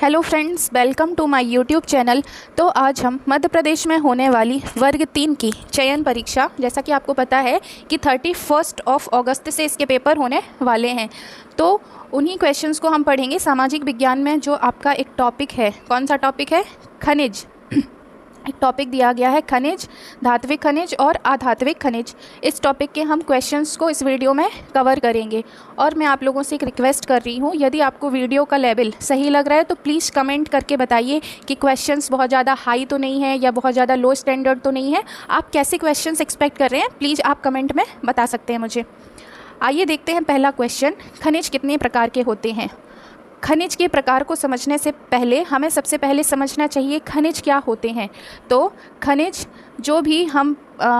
Hello friends, welcome to my YouTube channel. तो आज हम मध्य प्रदेश में होने वाली वर्ग 3 की चयन परीक्षा, जैसा कि आपको पता है कि 31 अगस्त से इसके पेपर होने वाले हैं, तो उन्हीं क्वेश्चंस को हम पढ़ेंगे। सामाजिक विज्ञान में जो आपका एक टॉपिक है, कौन सा टॉपिक है? खनिज। एक टॉपिक दिया गया है खनिज, धात्विक खनिज और अधात्विक खनिज। इस टॉपिक के हम क्वेश्चंस को इस वीडियो में कवर करेंगे। और मैं आप लोगों से एक रिक्वेस्ट कर रही हूँ, यदि आपको वीडियो का लेवल सही लग रहा है तो प्लीज़ कमेंट करके बताइए कि क्वेश्चंस बहुत ज़्यादा हाई तो नहीं है या बहुत ज़्यादा लो स्टैंडर्ड तो नहीं है। आप कैसे क्वेश्चंस एक्सपेक्ट कर रहे हैं, प्लीज़ आप कमेंट में बता सकते हैं मुझे। आइए देखते हैं पहला क्वेश्चन, खनिज कितने प्रकार के होते हैं। खनिज के प्रकार को समझने से पहले हमें सबसे पहले समझना चाहिए खनिज क्या होते हैं। तो खनिज जो भी हम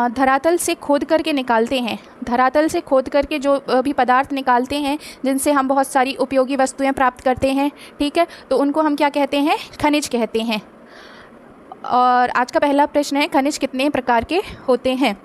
धरातल से खोद करके निकालते हैं, धरातल से खोद करके जो भी पदार्थ निकालते हैं जिनसे हम बहुत सारी उपयोगी वस्तुएं प्राप्त करते हैं, ठीक है, तो उनको हम क्या कहते हैं? खनिज कहते हैं। और आज का पहला प्रश्न है, खनिज कितने प्रकार के होते हैं?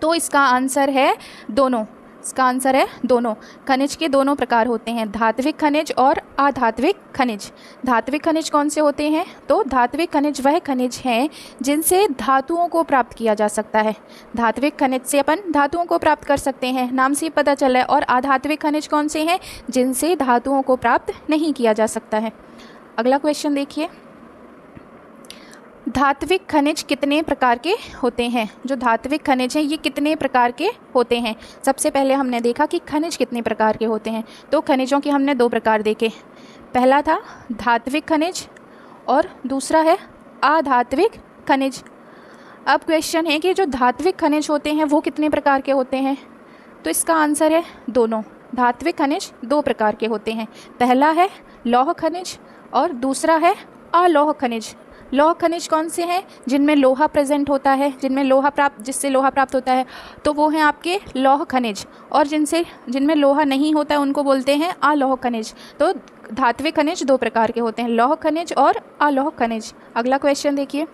तो इसका आंसर है दोनों। इसका आंसर है दोनों। खनिज के दोनों प्रकार होते हैं, धात्विक खनिज और अधात्विक खनिज। धात्विक खनिज कौन से होते हैं? तो धात्विक खनिज वह खनिज हैं जिनसे धातुओं को प्राप्त किया जा सकता है। धात्विक खनिज से अपन धातुओं को प्राप्त कर सकते हैं, नाम से पता चला है। और अधात्विक खनिज कौन से हैं? जिनसे धातुओं को प्राप्त नहीं किया जा सकता है। अगला क्वेश्चन देखिए, धात्विक खनिज कितने प्रकार के होते हैं? जो धात्विक खनिज हैं ये कितने प्रकार के होते हैं? सबसे पहले हमने देखा कि खनिज कितने प्रकार के होते हैं, तो खनिजों के हमने दो प्रकार देखे। पहला था धात्विक खनिज और दूसरा है अधात्विक खनिज। अब क्वेश्चन है कि जो धात्विक खनिज होते हैं वो कितने प्रकार के होते हैं? तो इसका आंसर है दोनों। धात्विक खनिज दो प्रकार के होते हैं, पहला है लौह खनिज और दूसरा है अलौह खनिज। लौह खनिज कौन से हैं? जिनमें लोहा प्रेजेंट होता है, जिससे लोहा प्राप्त होता है, तो वो हैं आपके लौह खनिज। और जिनमें लोहा नहीं होता है उनको बोलते हैं अलौह खनिज। तो धात्विक खनिज दो प्रकार के होते हैं, लौह खनिज और अलौह खनिज। अगला क्वेश्चन देखिए,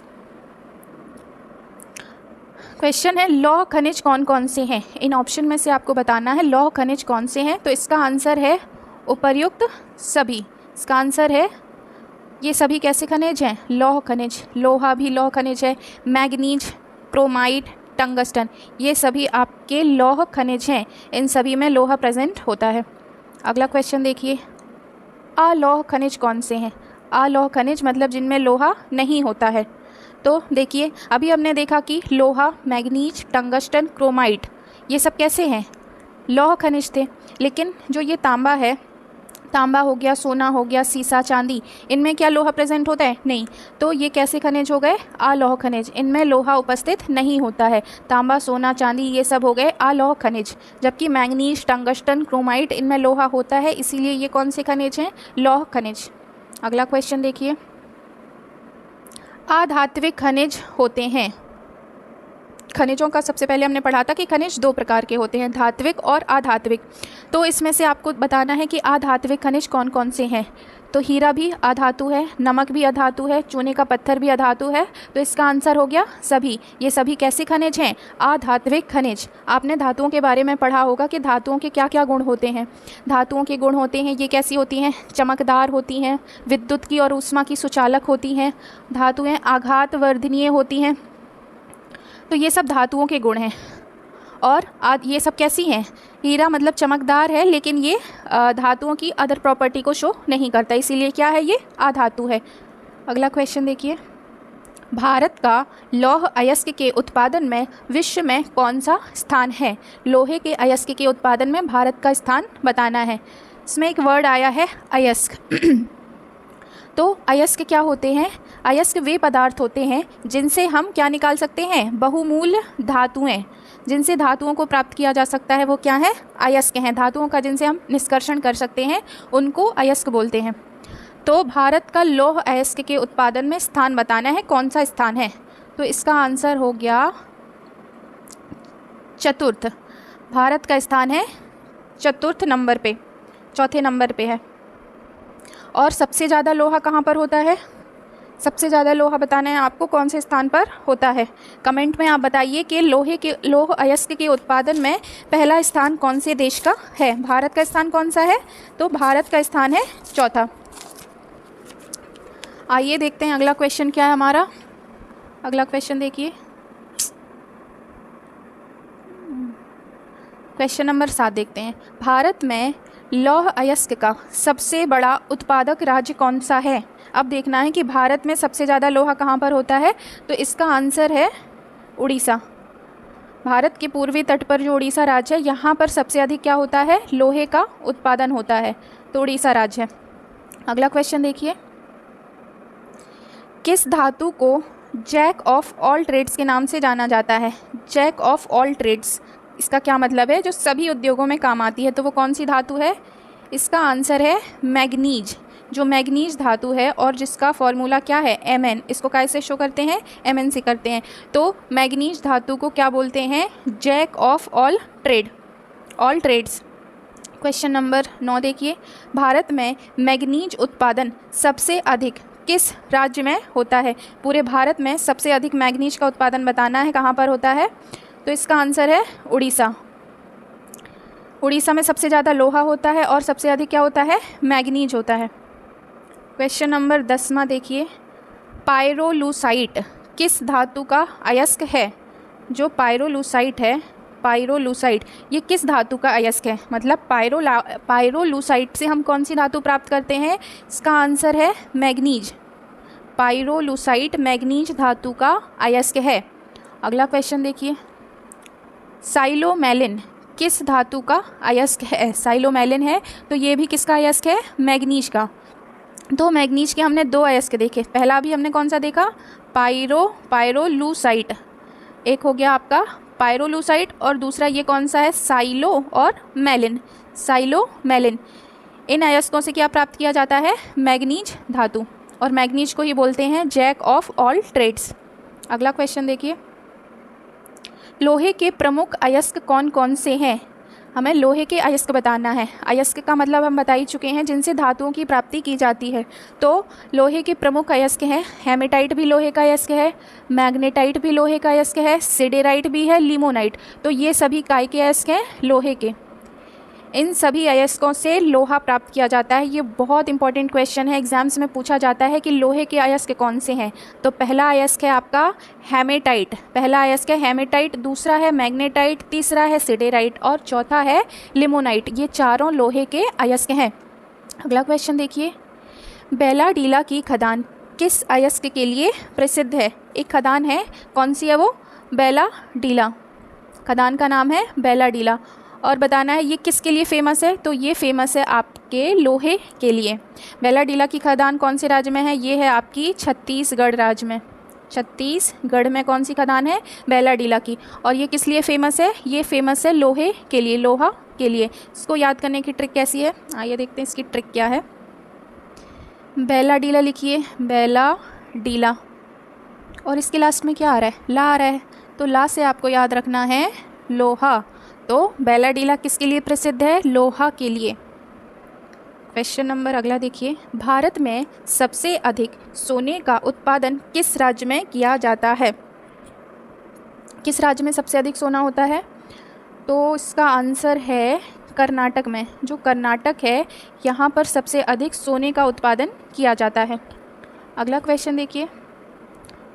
क्वेश्चन है लौह खनिज कौन कौन से हैं? इन ऑप्शन में से आपको बताना है लौह खनिज कौन से हैं। तो इसका आंसर है उपर्युक्त सभी। इसका आंसर है ये सभी कैसे खनिज हैं? लौह खनिज। लोहा भी लौह खनिज है, मैग्नीज, क्रोमाइट, टंगस्टन, ये सभी आपके लौह खनिज हैं। इन सभी में लोहा प्रेजेंट होता है। अगला क्वेश्चन देखिए, अलौह खनिज कौन से हैं? अलौह खनिज मतलब जिनमें लोहा नहीं होता है। तो देखिए, अभी हमने देखा कि लोहा, मैग्नीज, टंगस्टन, क्रोमाइट ये सब कैसे हैं? लौह खनिज थे। लेकिन जो ये तांबा है, तांबा हो गया, सोना हो गया, सीसा, चांदी, इनमें क्या लोहा प्रेजेंट होता है? नहीं। तो ये कैसे खनिज हो गए? अलौह खनिज। इनमें लोहा उपस्थित नहीं होता है। तांबा, सोना, चांदी ये सब हो गए अलौह खनिज। जबकि मैंगनीज, टंगस्टन, क्रोमाइट इनमें लोहा होता है, इसीलिए ये कौन से खनिज हैं? लौह खनिज। अगला क्वेश्चन देखिए, अधात्विक खनिज होते हैं। खनिजों का सबसे पहले हमने पढ़ा था कि खनिज दो प्रकार के होते हैं, धात्विक और अधात्विक। तो इसमें से आपको बताना है कि अधात्विक खनिज कौन कौन से हैं। तो हीरा भी अधातु है, नमक भी अधातु है, चूने का पत्थर भी अधातु है। तो इसका आंसर हो गया सभी। ये सभी कैसे खनिज हैं? अधात्विक खनिज। आपने धातुओं के बारे में पढ़ा होगा कि धातुओं के क्या क्या गुण होते हैं। धातुओं के गुण होते हैं, ये कैसी होती हैं? चमकदार होती हैं, विद्युत की और ऊष्मा की सुचालक होती हैं, धातुएँ आघात वर्धनीय होती हैं। तो ये सब धातुओं के गुण हैं। और ये सब कैसी हैं? हीरा मतलब चमकदार है, लेकिन ये धातुओं की अदर प्रॉपर्टी को शो नहीं करता, इसीलिए क्या है? ये अधातु है। अगला क्वेश्चन देखिए, भारत का लौह अयस्क के उत्पादन में विश्व में कौन सा स्थान है? लोहे के अयस्क के उत्पादन में भारत का स्थान बताना है। इसमें एक वर्ड आया है अयस्क। तो अयस्क क्या होते हैं? अयस्क वे पदार्थ होते हैं जिनसे हम क्या निकाल सकते हैं? बहुमूल धातुएं। जिनसे धातुओं को प्राप्त किया जा सकता है वो क्या है? अयस्क हैं। धातुओं का जिनसे हम निष्कर्षण कर सकते हैं उनको अयस्क बोलते हैं। तो भारत का लौह अयस्क के उत्पादन में स्थान बताना है, कौन सा स्थान है? तो इसका आंसर हो गया चतुर्थ। भारत का स्थान है चतुर्थ नंबर पे, चौथे नंबर पे है। और सबसे ज़्यादा लोहा कहाँ पर होता है? सबसे ज़्यादा लोहा बताना है आपको, कौन से स्थान पर होता है? कमेंट में आप बताइए कि लौह अयस्क के उत्पादन में पहला स्थान कौन से देश का है? भारत का स्थान कौन सा है? तो भारत का स्थान है चौथा। आइए देखते हैं अगला क्वेश्चन क्या है हमारा। अगला क्वेश्चन देखिए, क्वेश्चन नंबर 7 देखते हैं। भारत में लौह अयस्क का सबसे बड़ा उत्पादक राज्य कौन सा है? अब देखना है कि भारत में सबसे ज़्यादा लोहा कहाँ पर होता है, तो इसका आंसर है उड़ीसा। भारत के पूर्वी तट पर जो उड़ीसा राज्य है, यहाँ पर सबसे अधिक क्या होता है, लोहे का उत्पादन होता है, तो उड़ीसा राज्य है। अगला क्वेश्चन देखिए, किस धातु को जैक ऑफ ऑल ट्रेड्स के नाम से जाना जाता है? जैक ऑफ ऑल ट्रेड्स, इसका क्या मतलब है? जो सभी उद्योगों में काम आती है, तो वो कौन सी धातु है? इसका आंसर है मैग्नीज। जो मैग्नीज धातु है और जिसका फॉर्मूला क्या है, Mn, इसको कैसे शो करते हैं, Mn से करते हैं। तो मैग्नीज धातु को क्या बोलते हैं? Jack of all trades. Question number 9 देखिए, भारत में मैग्नीज उत्पादन सबसे अधिक किस राज्य में होता है? पूरे भारत में सबसे अधिक मैग्नीज का उत्पादन बताना है, कहाँ पर होता है, तो इसका आंसर है उड़ीसा। उड़ीसा में सबसे ज़्यादा लोहा होता है और सबसे अधिक क्या होता है, मैग्नीज होता है। क्वेश्चन नंबर 10वां देखिए, पायरोलूसाइट किस धातु का अयस्क है? जो पायरोलूसाइट है, पायरोलूसाइट, ये किस धातु का अयस्क है? मतलब पायरोलूसाइट से हम कौन सी धातु प्राप्त करते हैं? इसका आंसर है मैग्नीज। पायरोलूसाइट मैग्नीज धातु का अयस्क है। अगला क्वेश्चन देखिए, साइलोमेलिन किस धातु का अयस्क है? साइलोमेलिन है, तो ये भी किसका अयस्क है? मैग्नीज का। तो मैग्नीज के हमने 2 अयस्क देखे। पहला भी हमने कौन सा देखा? पायरोलूसाइट। एक हो गया आपका पायरोलूसाइट और दूसरा ये कौन सा है? साइलो और मेलिन। साइलोमेलिन, इन अयस्कों से क्या प्राप्त किया जाता है? मैग्नीज धातु, और मैग्नीज को ही बोलते हैं जैक ऑफ ऑल ट्रेड्स। अगला क्वेश्चन देखिए, लोहे के प्रमुख अयस्क कौन कौन से हैं? हमें लोहे के अयस्क बताना है। अयस्क का मतलब हम बता ही चुके हैं, जिनसे धातुओं की प्राप्ति की जाती है। तो लोहे के प्रमुख अयस्क हैं, हेमेटाइट भी लोहे का अयस्क है, मैग्नेटाइट भी लोहे का अयस्क है, सिडेराइट भी है, लिमोनाइट। तो ये सभी काय के अयस्क हैं? लोहे के। इन सभी अयस्कों से लोहा प्राप्त किया जाता है। ये बहुत इंपॉर्टेंट क्वेश्चन है, एग्जाम्स में पूछा जाता है कि लोहे के अयस्क कौन से हैं। तो पहला अयस्क है आपका हेमेटाइट, पहला अयस्क है हेमेटाइट, दूसरा है मैग्नेटाइट, तीसरा है सिडेराइट और चौथा है लिमोनाइट। ये चारों लोहे के अयस्क हैं। अगला क्वेश्चन देखिए, बेलाडीला की खदान किस अयस्क के लिए प्रसिद्ध है? एक खदान है, कौन सी है वो? बेलाडीला। खदान का नाम है बेलाडीला, और बताना है ये किसके लिए फेमस है? तो ये फेमस है आपके लोहे के लिए। बेलाडीला की खदान कौन से राज्य में है? ये है आपकी छत्तीसगढ़ राज्य में। छत्तीसगढ़ में कौन सी खदान है? बेलाडीला की। और ये किस लिए फेमस है? ये फेमस है लोहे के लिए, लोहा के लिए। इसको याद करने की ट्रिक कैसी है, आइए देखते हैं इसकी ट्रिक क्या है। बेलाडीला लिखिए, बेलाडीला, और इसके लास्ट में क्या आ रहा है? ला आ रहा है, तो ला से आपको याद रखना है लोहा। तो बेलाडीला किसके लिए प्रसिद्ध है? लोहा के लिए। क्वेश्चन नंबर अगला देखिए, भारत में सबसे अधिक सोने का उत्पादन किस राज्य में किया जाता है? किस राज्य में सबसे अधिक सोना होता है? तो इसका आंसर है कर्नाटक में। जो कर्नाटक है, यहाँ पर सबसे अधिक सोने का उत्पादन किया जाता है। अगला क्वेश्चन देखिए,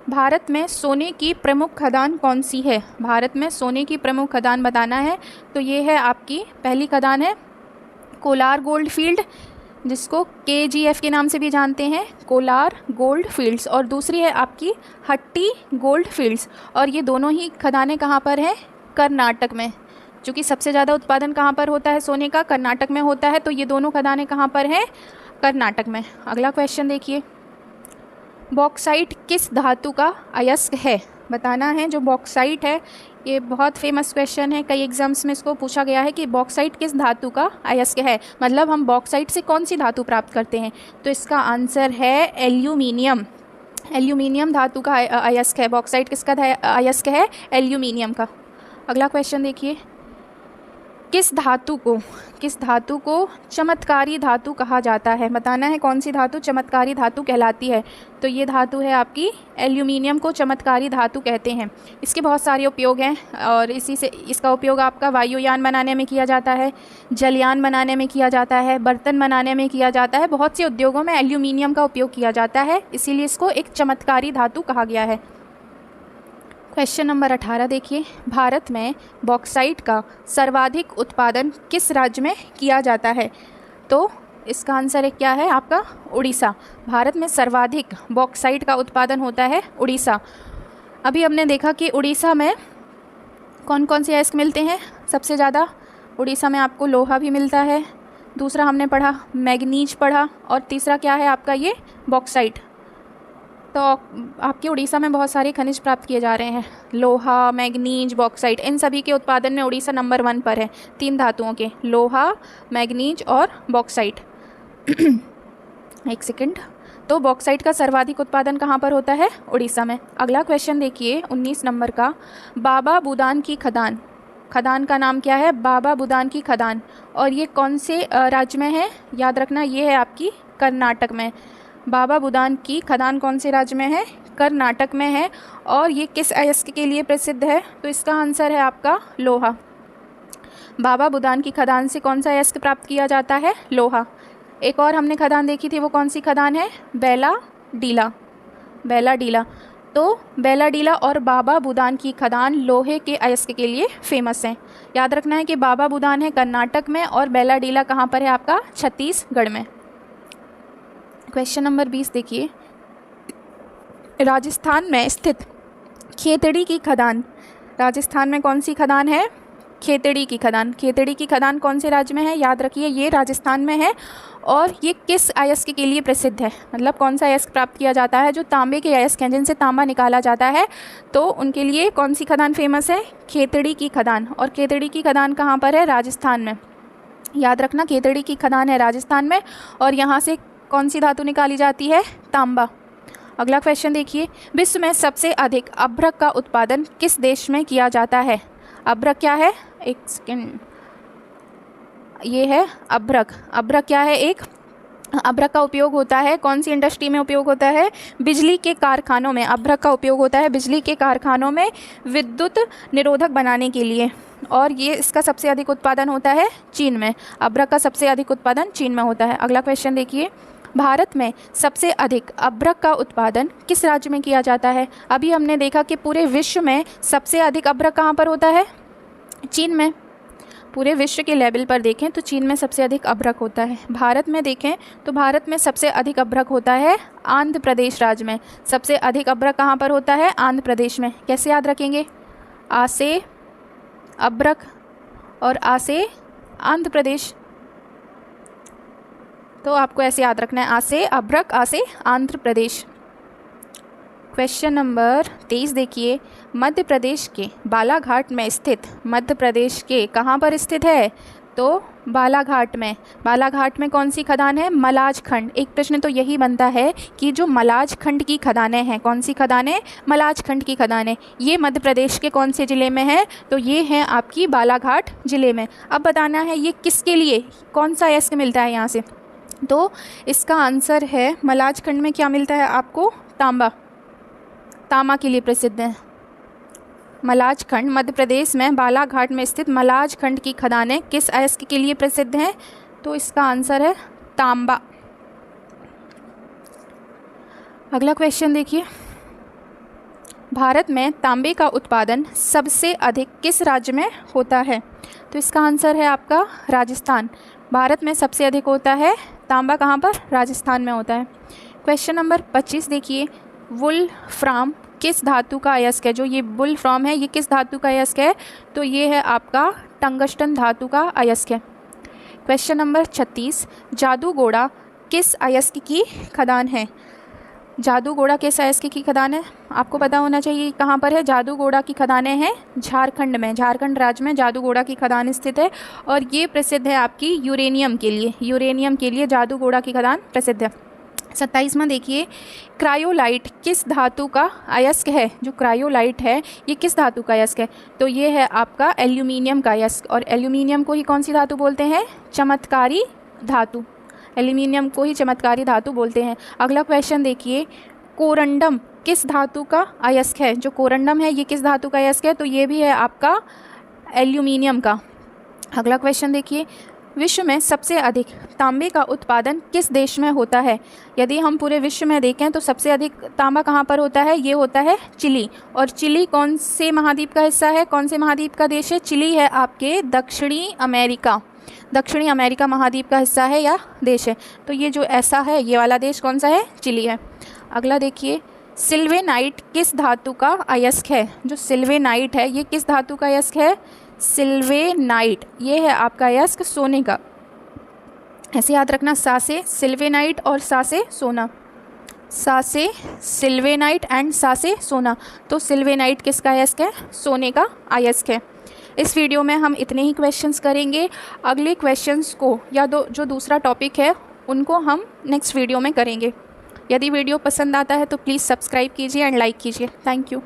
भारत में सोने की प्रमुख खदान कौन सी है? भारत में सोने की प्रमुख खदान बताना है। तो ये है आपकी पहली खदान है कोलार गोल्ड फील्ड, जिसको KGF के नाम से भी जानते हैं, कोलार गोल्ड फील्ड्स, और दूसरी है आपकी हट्टी गोल्ड फील्ड्स। और ये दोनों ही खदानें कहाँ पर हैं? कर्नाटक में। चूँकि सबसे ज़्यादा उत्पादन कहाँ पर होता है सोने का? कर्नाटक में होता है। तो ये दोनों खदानें कहाँ पर हैं? कर्नाटक में। अगला क्वेश्चन देखिए, बॉक्साइट किस धातु का अयस्क है? बताना है। जो बॉक्साइट है, ये बहुत फेमस क्वेश्चन है, कई एग्जाम्स में इसको पूछा गया है कि बॉक्साइट किस धातु का अयस्क है। मतलब हम बॉक्साइट से कौन सी धातु प्राप्त करते हैं? तो इसका आंसर है एल्यूमिनियम। एल्यूमिनियम धातु का अयस्क है। बॉक्साइट किसका अयस्क है? एल्यूमिनियम का। अगला क्वेश्चन देखिए, किस धातु को चमत्कारी धातु कहा जाता है? बताना है कौन सी धातु चमत्कारी धातु कहलाती है। तो ये धातु है आपकी एल्यूमिनियम को चमत्कारी धातु कहते हैं। इसके बहुत सारे उपयोग हैं और इसी से इसका उपयोग आपका वायुयान बनाने में किया जाता है, जलयान बनाने में किया जाता है, बर्तन बनाने में किया जाता है। बहुत से उद्योगों में एल्यूमिनियम का उपयोग किया जाता है, इसीलिए इसको एक चमत्कारी धातु कहा गया है। क्वेश्चन नंबर 18 देखिए, भारत में बॉक्साइट का सर्वाधिक उत्पादन किस राज्य में किया जाता है? तो इसका आंसर क्या है आपका? उड़ीसा। भारत में सर्वाधिक बॉक्साइट का उत्पादन होता है उड़ीसा। अभी हमने देखा कि उड़ीसा में कौन कौन से अयस्क मिलते हैं सबसे ज़्यादा? उड़ीसा में आपको लोहा भी मिलता है, दूसरा हमने पढ़ा मैग्नीज पढ़ा, और तीसरा क्या है आपका ये बॉक्साइट। तो आपके उड़ीसा में बहुत सारे खनिज प्राप्त किए जा रहे हैं, लोहा, मैग्नीज, बॉक्साइट, इन सभी के उत्पादन में उड़ीसा नंबर 1 पर है। 3 धातुओं के, लोहा, मैग्नीज और बॉक्साइट। एक सेकंड। तो बॉक्साइट का सर्वाधिक उत्पादन कहाँ पर होता है? उड़ीसा में। अगला क्वेश्चन देखिए 19 नंबर का, बाबा बुदान की खदान। खदान का नाम क्या है? बाबा बुदान की खदान। और ये कौन से राज्य में है? याद रखना, ये है आपकी कर्नाटक में। बाबा बुदान की खदान कौन से राज्य में है? कर्नाटक में है। और ये किस अयस्क के लिए प्रसिद्ध है? तो इसका आंसर है आपका लोहा। बाबा बुदान की खदान से कौन सा अयस्क प्राप्त किया जाता है? लोहा। एक और हमने खदान देखी थी, वो कौन सी खदान है? बैलाडीला। बैलाडीला। तो बैलाडीला और बाबा बुदान की खदान लोहे के अयस्क के लिए फेमस हैं। याद रखना है कि बाबा बुदान है कर्नाटक में और बैलाडीला कहाँ पर है आपका? छत्तीसगढ़ में। क्वेश्चन नंबर 20 देखिए, राजस्थान में स्थित खेतड़ी की खदान। राजस्थान में कौन सी खदान है? खेतड़ी की खदान। खेतड़ी की खदान कौन से राज्य में है? याद रखिए ये राजस्थान में है। और ये किस अयस्क के लिए प्रसिद्ध है? मतलब कौन सा अयस्क प्राप्त किया जाता है? जो तांबे के अयस्क हैं, जिनसे तांबा निकाला जाता है, तो उनके लिए कौन सी खदान फेमस है? खेतड़ी की खदान। और खेतड़ी की खदान कहाँ पर है? राजस्थान में। याद रखना, खेतड़ी की खदान है राजस्थान में और यहाँ से कौन सी धातु निकाली जाती है? तांबा। अगला क्वेश्चन देखिए, विश्व में सबसे अधिक अभ्रक का उत्पादन किस देश में किया जाता है? अभ्रक क्या है? एक सेकेंड, ये है अभ्रक। अभ्रक क्या है? एक अभ्रक का उपयोग होता है कौन सी इंडस्ट्री में उपयोग होता है? बिजली के कारखानों में। अभ्रक का उपयोग होता है बिजली के कारखानों में विद्युत निरोधक बनाने के लिए। और ये इसका सबसे अधिक उत्पादन होता है चीन में। अभ्रक का सबसे अधिक उत्पादन चीन में होता है। अगला क्वेश्चन देखिए, भारत में सबसे अधिक अभ्रक का उत्पादन किस राज्य में किया जाता है? अभी हमने देखा कि पूरे विश्व में सबसे अधिक अभ्रक कहाँ पर होता है? चीन में। पूरे विश्व के लेवल पर देखें तो चीन में सबसे अधिक अभ्रक होता है। भारत में देखें तो भारत में सबसे अधिक अभ्रक होता है आंध्र प्रदेश राज्य में। सबसे अधिक अभ्रक कहाँ पर होता है? आंध्र प्रदेश में। कैसे याद रखेंगे? आ से अभ्रक और आ से आंध्र प्रदेश। तो आपको ऐसे याद रखना है, आ से अभ्रक, आ से आंध्र प्रदेश। क्वेश्चन नंबर 23 देखिए, मध्य प्रदेश के बालाघाट में स्थित, मध्य प्रदेश के कहाँ पर स्थित है? तो बालाघाट में। बालाघाट में कौन सी खदान है? मलाज खंड। एक प्रश्न तो यही बनता है कि जो मलाज खंड की खदानें हैं, कौन सी खदानें? मलाज खंड की खदानें। ये मध्य प्रदेश के कौन से ज़िले में है? तो ये हैं आपकी बालाघाट ज़िले में। अब बताना है ये किसके लिए, कौन सा अयस्क मिलता है यहाँ से? तो इसका आंसर है मलाज खंड में क्या मिलता है आपको? तांबा। तांबा के लिए प्रसिद्ध है मलाज खंड। मध्य प्रदेश में बालाघाट में स्थित मलाज खंड की खदानें किस अयस्क के लिए प्रसिद्ध हैं? तो इसका आंसर है तांबा। अगला क्वेश्चन देखिए, भारत में तांबे का उत्पादन सबसे अधिक किस राज्य में होता है? तो इसका आंसर है आपका राजस्थान। भारत में सबसे अधिक होता है तांबा, कहाँ पर? राजस्थान में होता है। क्वेश्चन नंबर 25 देखिए, वुल्फ्राम किस धातु का अयस्क है? जो ये वुल्फ्राम है, ये किस धातु का अयस्क है? तो ये है आपका टंगस्टन धातु का अयस्क है। क्वेश्चन नंबर 36, जादूगोड़ा किस अयस्क की खदान है? जादूगोड़ा किस अयस्क की खदान है? आपको पता होना चाहिए कहाँ पर है। जादूगोड़ा की खदानें हैं झारखंड में। झारखंड राज्य में जादूगोड़ा की खदान स्थित है और ये प्रसिद्ध है आपकी यूरेनियम के लिए। यूरेनियम के लिए जादूगोड़ा की खदान प्रसिद्ध है। 27वां देखिए, क्रायोलाइट किस धातु का अयस्क है? जो क्रायोलाइट है ये किस धातु का अयस्क है? तो ये है आपका एल्यूमिनियम का अयस्क, और एल्यूमिनियम को ही कौन सी धातु बोलते हैं? चमत्कारी धातु। एल्यूमिनियम को ही चमत्कारी धातु बोलते हैं। अगला क्वेश्चन देखिए, कोरंडम किस धातु का अयस्क है? जो कोरंडम है ये किस धातु का अयस्क है? तो ये भी है आपका एल्यूमिनियम का। अगला क्वेश्चन देखिए, विश्व में सबसे अधिक तांबे का उत्पादन किस देश में होता है? यदि हम पूरे विश्व में देखें तो सबसे अधिक तांबा कहाँ पर होता है? ये होता है चिली। और चिली कौन से महाद्वीप का हिस्सा है? कौन से महाद्वीप का देश है? चिली है आपके दक्षिणी अमेरिका महाद्वीप का हिस्सा है या देश है। तो ये जो ऐसा है ये वाला देश कौन सा है? चिली है। अगला देखिए, सिल्वेनाइट किस धातु का अयस्क है? जो सिल्वेनाइट है ये किस धातु का अयस्क है? सिल्वेनाइट ये है आपका अयस्क सोने का। ऐसे याद रखना, सा से सिल्वेनाइट और सा से सोना, सा से सिल्वेनाइट एंड सा से सोना। तो सिल्वेनाइट किसका अयस्क है? सोने का अयस्क है। इस वीडियो में हम इतने ही क्वेश्चंस करेंगे। अगले क्वेश्चंस को या जो दूसरा टॉपिक है उनको हम नेक्स्ट वीडियो में करेंगे। यदि वीडियो पसंद आता है तो प्लीज़ सब्सक्राइब कीजिए एंड लाइक कीजिए। Thank you.